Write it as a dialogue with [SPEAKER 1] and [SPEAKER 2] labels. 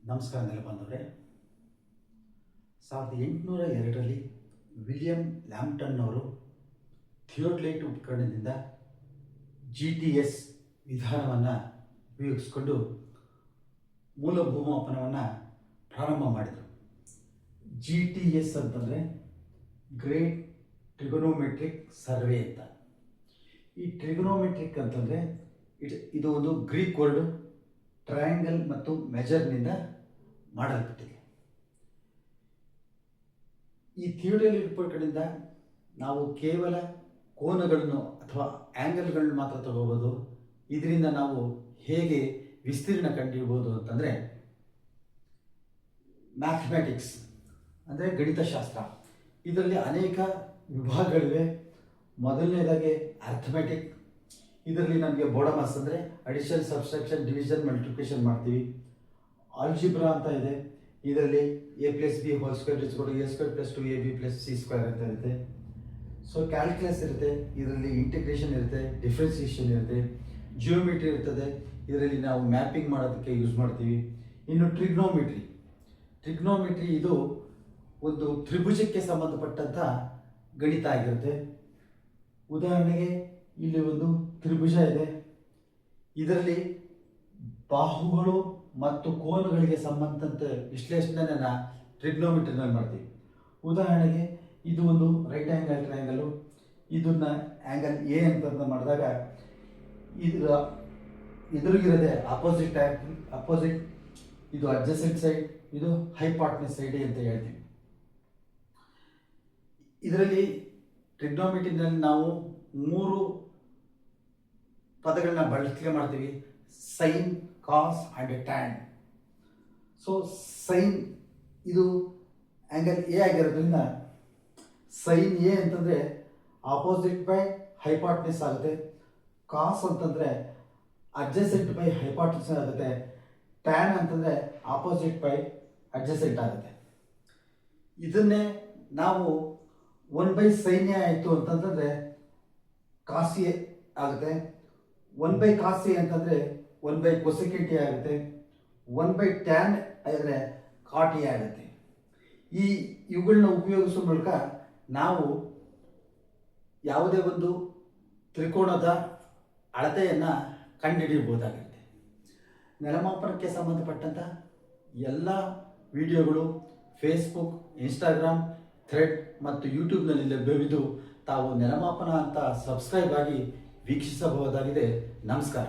[SPEAKER 1] ನಮಸ್ಕಾರ ನೆಲಬಂದವರೇ. 1802ರಲ್ಲಿ ವಿಲಿಯಂ ಲ್ಯಾಂಪ್ಟನ್ ಅವರು ಥಿಯೋಡಲೈಟ್ ಉಪಕರಣದಿಂದ GTS ವಿಧಾನವನ್ನು ಉಪಯೋಗಿಸಿಕೊಂಡು ಮೂಲ ಭೂಮಾಪನವನ್ನು ಪ್ರಾರಂಭ ಮಾಡಿದರು. GTS ಅಂತಂದರೆ ಗ್ರೇಟ್ ಟ್ರಿಗೊನೋಮೆಟ್ರಿಕ್ ಸರ್ವೆ ಅಂತ. ಈ ಟ್ರಿಗೊನೋಮೆಟ್ರಿಕ್ ಅಂತಂದರೆ ಇದು ಒಂದು ಗ್ರೀಕ್ ವರ್ಡ್, ಟ್ರಯಾಂಗಲ್ ಮತ್ತು ಮೆಜರ್ನಿಂದ ಮಾಡಲ್ಪಟ್ಟಿದೆ. ಈ ಥಿಯೋಡಲೈಟ್ ಉಪಕರಣದಿಂದ ನಾವು ಕೇವಲ ಕೋನಗಳನ್ನು ಅಥವಾ ಆ್ಯಂಗಲ್ಗಳನ್ನು ಮಾತ್ರ ತಗೋಬೋದು. ಇದರಿಂದ ನಾವು ಹೇಗೆ ವಿಸ್ತೀರ್ಣ ಕಂಡುಹಿಡಿಯಬಹುದು ಅಂತಂದರೆ, ಮ್ಯಾಥಮೆಟಿಕ್ಸ್ ಅಂದರೆ ಗಣಿತಶಾಸ್ತ್ರ, ಇದರಲ್ಲಿ ಅನೇಕ ವಿಭಾಗಗಳಿವೆ. ಮೊದಲನೇದಾಗಿ ಅರ್ಥಮೆಟಿಕ್, ಇದರಲ್ಲಿ ನಮಗೆ ಬೋಡಮಸ್ ಅಂದರೆ ಅಡಿಷನ್, ಸಬ್ಸ್ಟ್ರಾಕ್ಷನ್, ಡಿವಿಷನ್, ಮಲ್ಟಿಪ್ಲಿಕೇಶನ್ ಮಾಡ್ತೀವಿ. ಆಲ್ಜಿಬ್ರಾ ಅಂತ ಇದೆ, ಇದರಲ್ಲಿ a+b² a² + 2ab + c² ಅಂತ ಇರುತ್ತೆ. ಸೊ ಕ್ಯಾಲ್ಕುಲಸ್ ಇರುತ್ತೆ, ಇದರಲ್ಲಿ ಇಂಟಿಗ್ರೇಷನ್ ಇರುತ್ತೆ, ಡಿಫ್ರೆನ್ಸಿಯೇಷನ್ ಇರುತ್ತೆ. ಜಿಯೋಮೆಟ್ರಿ ಇರ್ತದೆ, ಇದರಲ್ಲಿ ನಾವು ಮ್ಯಾಪಿಂಗ್ ಮಾಡೋದಕ್ಕೆ ಯೂಸ್ ಮಾಡ್ತೀವಿ. ಇನ್ನು ಟ್ರಿಗ್ನೋಮೆಟ್ರಿ ಇದು ಒಂದು ತ್ರಿಭುಜಕ್ಕೆ ಸಂಬಂಧಪಟ್ಟಂಥ ಗಣಿತ ಆಗಿರುತ್ತೆ. ಉದಾಹರಣೆಗೆ ಇಲ್ಲಿ ಒಂದು ತ್ರಿಭುಜ ಇದೆ, ಇದರಲ್ಲಿ ಬಾಹುಗಳು ಮತ್ತು ಕೋನಗಳಿಗೆ ಸಂಬಂಧಂತೆ ವಿಶ್ಲೇಷಣೆಯನ್ನು ಟ್ರಿಗ್ನೋಮೆಟ್ರಿನಲ್ಲಿ ಮಾಡ್ತೀವಿ. ಉದಾಹರಣೆಗೆ ಇದು ಒಂದು ರೈಟ್ ಆ್ಯಂಗಲ್ ಟ್ರಯಾಂಗಲು, ಇದನ್ನು ಆ್ಯಂಗಲ್ ಎ ಅಂತ ಮಾಡಿದಾಗ ಇದರ ಎದುರಿಗಿರೋದೆ ಅಪೋಸಿಟ್, ಇದು ಅಡ್ಜಸೆಂಟ್ ಸೈಡ್, ಇದು ಹೈಪಾಟ್ನಸ್ ಸೈಡ್ ಅಂತ ಹೇಳ್ತೀವಿ. ಇದರಲ್ಲಿ ಟ್ರಿಗ್ನೋಮೆಟ್ರಿನಲ್ಲಿ ನಾವು 3 ಪದಗಳನ್ನ ಬಳಕೆ ಮಾಡ್ತೀವಿ: sine, cos and tan. So sine ಇದು ಆ್ಯಂಗಲ್ ಎ ಆಗಿರೋದ್ರಿಂದ ಸೈನ್ ಎ ಅಂತಂದರೆ ಆಪೋಸಿಟ್ ಬೈ ಹೈಪಾಟ್ನಸ್ ಆಗುತ್ತೆ. ಕಾಸ್ ಅಂತಂದರೆ ಅಡ್ಜಸೆಂಟ್ ಬೈ ಹೈಪಾಟ್ನಸ್ ಆಗುತ್ತೆ. ಟ್ಯಾನ್ ಅಂತಂದರೆ ಆಪೋಸಿಟ್ ಬೈ ಅಡ್ಜಸೆಂಟ್ ಆಗುತ್ತೆ. ಇದನ್ನೇ ನಾವು 1/sin ಎ ಆಯಿತು ಅಂತಂತಂದರೆ ಕಾಸ್ ಎ ಆಗುತ್ತೆ. 1/cos ಎ ಅಂತಂದರೆ 1/cosecant ಎ ಆಗುತ್ತೆ. 1/tan ಆದರೆ cot ಎ ಆಗುತ್ತೆ. ಇವುಗಳನ್ನ ಉಪಯೋಗಿಸೋ ಮೂಲಕ ನಾವು ಯಾವುದೇ ಒಂದು ತ್ರಿಕೋನದ ಅಳತೆಯನ್ನು ಕಂಡುಹಿಡಿಯಬಹುದಾಗಿರುತ್ತೆ. ನೆಲಮಾಪನಕ್ಕೆ ಸಂಬಂಧಪಟ್ಟಂಥ ಎಲ್ಲ ವಿಡಿಯೋಗಳು ಫೇಸ್ಬುಕ್, ಇನ್ಸ್ಟಾಗ್ರಾಮ್, ಥ್ರೆಡ್ ಮತ್ತು ಯೂಟ್ಯೂಬ್ನಲ್ಲಿ ಲಭ್ಯವಿದ್ದು ತಾವು ನೆಲಮಾಪನ ಅಂತ ಸಬ್ಸ್ಕ್ರೈಬ್ ಆಗಿ ವೀಕ್ಷಿಸಬಹುದಾಗಿದೆ. ನಮಸ್ಕಾರ.